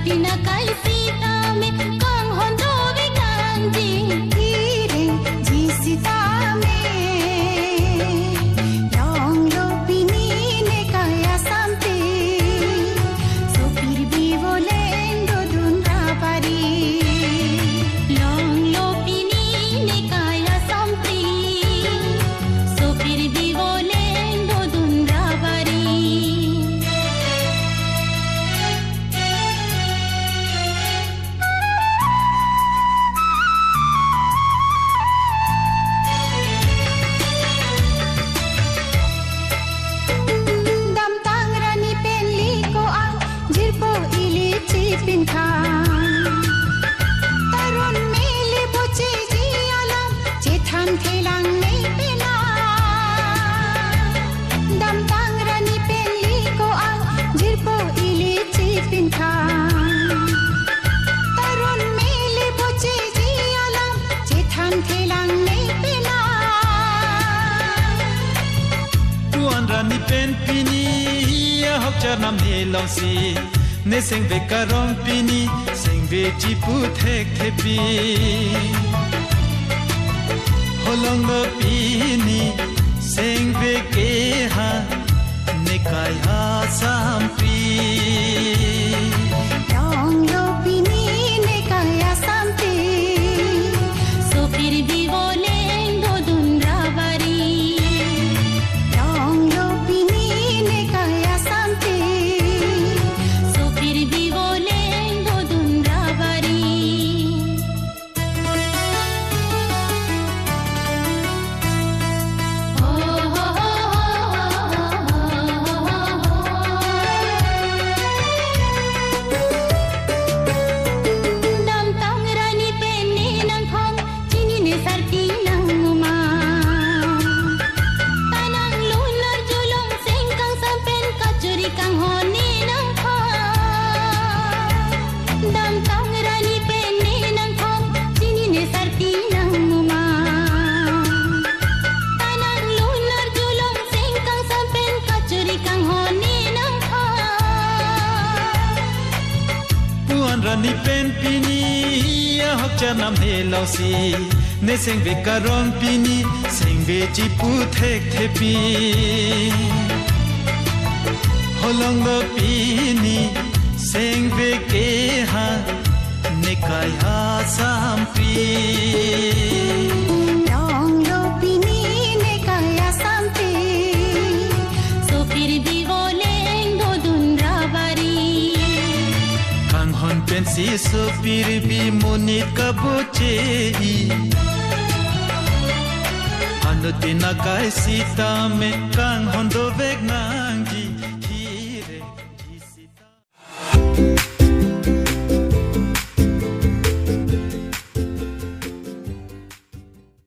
tinakai sita me kang hondo ve kangjing hiring ji sita me long lo pini ne kaya sampe sopir bivolen do dunra pari long lo pini ne kaya sampe sopir bivolen do dunra pari Tarun mele boche jialam chethan thelang nei pela dam tangrani peli ko ang jirpo ili chipin khan tarun mele boche jialam chethan thelang nei pela tuan rani pen pini hok charnam helong si ne sing ve karong pini sing ve chi pu thek thepi holong lo pini sing ve ke ha ne kai ha sam pi long lo pini ne kaya sampe sopir bivolen do dunra bari long lo pini ne kaya sampe sopir bivolen do dunra bari dam tangrani penne nang khong chini ne sarti nang ma tanang lunar julong sengkang sampen kachuri kang hone nang kha dam tangrani penne nang khong chini ne sarti nang ma tanang lunar julong sengkang sampen kachuri kang hone nang kha tuan rani pen pini hok charnam helong si ne sing ve karong pini sing ve chi pu thek thepi holong lo pini sing ve ke ha ne kai ha sam pi long lo pini ne kaya sampe sopir bivolen do dunra bari kang hon pen si so pir bi monit ka boche i anu tinakai sita me kang hon do vek nang ji